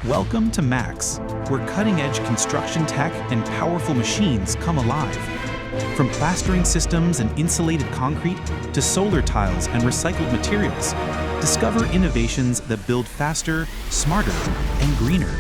Welcome to Max, where cutting-edge construction tech and powerful machines come alive. From plastering systems and insulated concrete to solar tiles and recycled materials, discover innovations that build faster, smarter, and greener.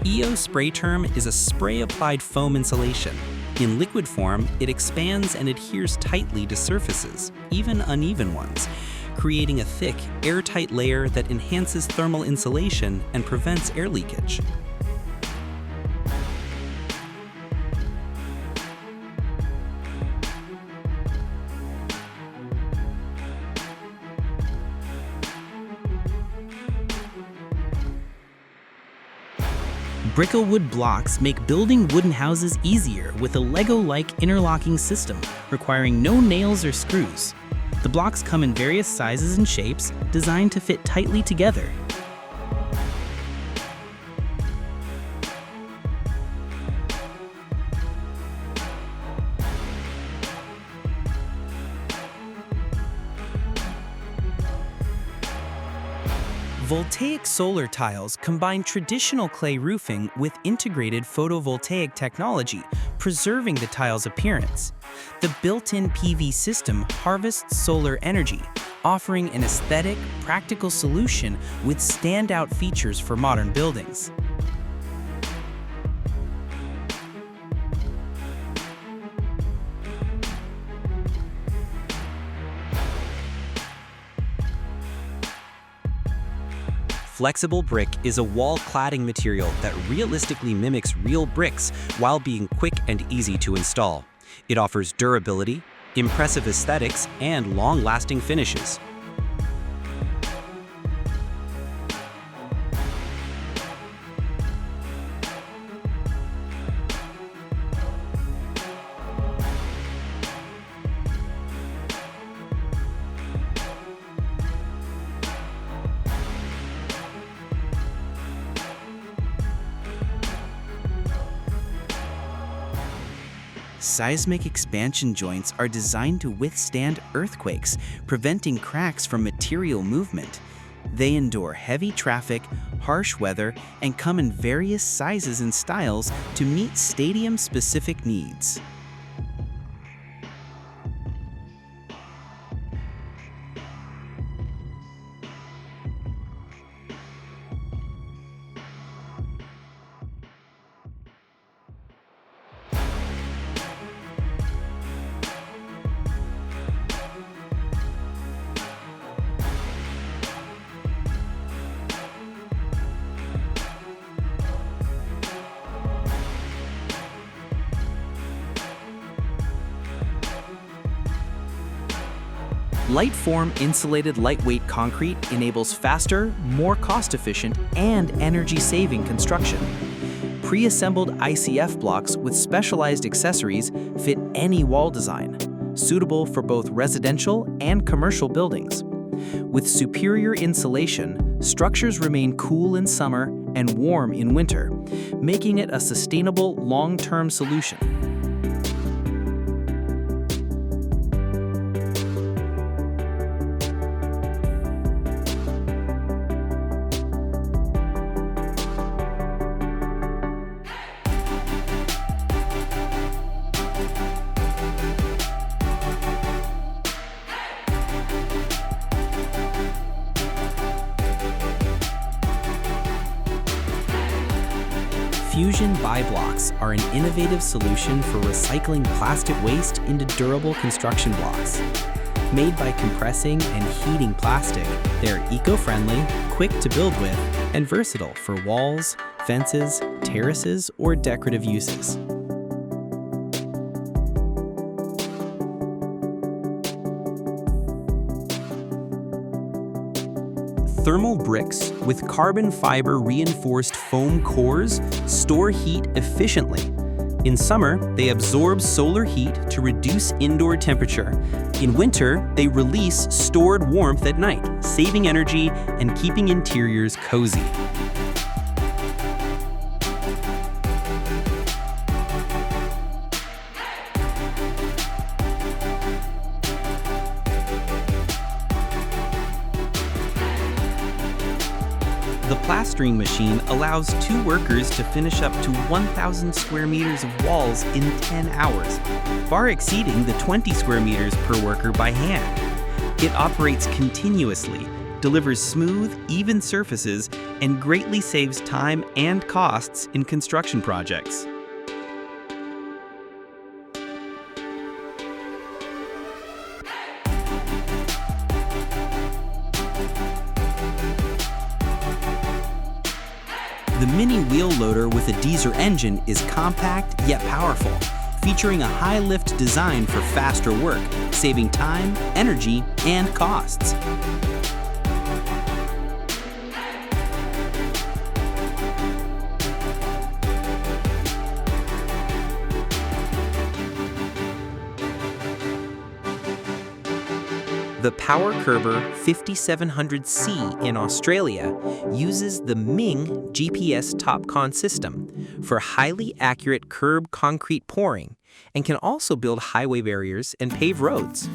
EO Spray Term is a spray-applied foam insulation. In liquid form, it expands and adheres tightly to surfaces, even uneven ones, creating a thick, airtight layer that enhances thermal insulation and prevents air leakage. Bricklewood blocks make building wooden houses easier with a Lego-like interlocking system, requiring no nails or screws. The blocks come in various sizes and shapes, designed to fit tightly together. Voltaic solar tiles combine traditional clay roofing with integrated photovoltaic technology, preserving the tile's appearance. The built-in PV system harvests solar energy, offering an aesthetic, practical solution with standout features for modern buildings. Flexible brick is a wall cladding material that realistically mimics real bricks while being quick and easy to install. It offers durability, impressive aesthetics, and long-lasting finishes. Seismic expansion joints are designed to withstand earthquakes, preventing cracks from material movement. They endure heavy traffic, harsh weather, and come in various sizes and styles to meet stadium-specific needs. Light-form insulated lightweight concrete enables faster, more cost-efficient, and energy-saving construction. Pre-assembled ICF blocks with specialized accessories fit any wall design, suitable for both residential and commercial buildings. With superior insulation, structures remain cool in summer and warm in winter, making it a sustainable long-term solution. Fusion buy-blocks are an innovative solution for recycling plastic waste into durable construction blocks. Made by compressing and heating plastic, they're eco-friendly, quick to build with, and versatile for walls, fences, terraces, or decorative uses. Thermal bricks with carbon fiber reinforced foam cores store heat efficiently. In summer, they absorb solar heat to reduce indoor temperature. In winter, they release stored warmth at night, saving energy and keeping interiors cozy. The plastering machine allows 2 workers to finish up to 1,000 square meters of walls in 10 hours, far exceeding the 20 square meters per worker by hand. It operates continuously, delivers smooth, even surfaces, and greatly saves time and costs in construction projects. The mini wheel loader with a Deezer engine is compact yet powerful, featuring a high-lift design for faster work, saving time, energy, and costs. The Power Curber 5700C in Australia uses the Ming GPS TopCon system for highly accurate curb concrete pouring and can also build highway barriers and pave roads.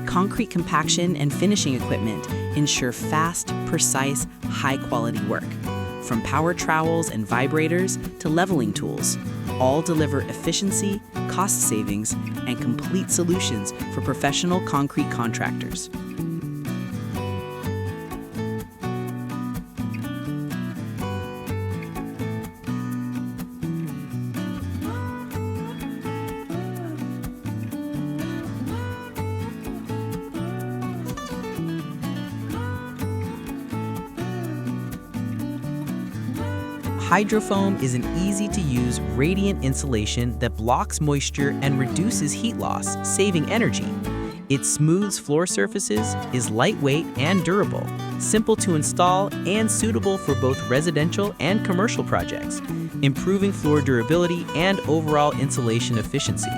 Concrete compaction and finishing equipment ensure fast, precise, high-quality work. From power trowels and vibrators to leveling tools, all deliver efficiency, cost savings, and complete solutions for professional concrete contractors. Hydrofoam is an easy-to-use radiant insulation that blocks moisture and reduces heat loss, saving energy. It smooths floor surfaces, is lightweight and durable, simple to install, and suitable for both residential and commercial projects, improving floor durability and overall insulation efficiency.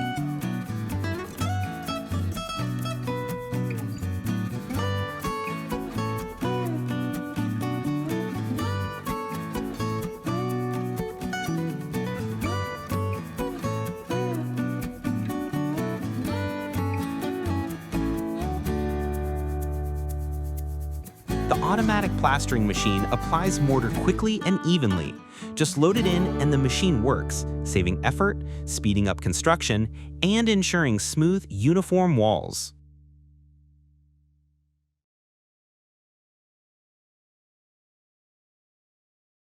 The automatic plastering machine applies mortar quickly and evenly. Just load it in and the machine works, saving effort, speeding up construction, and ensuring smooth, uniform walls.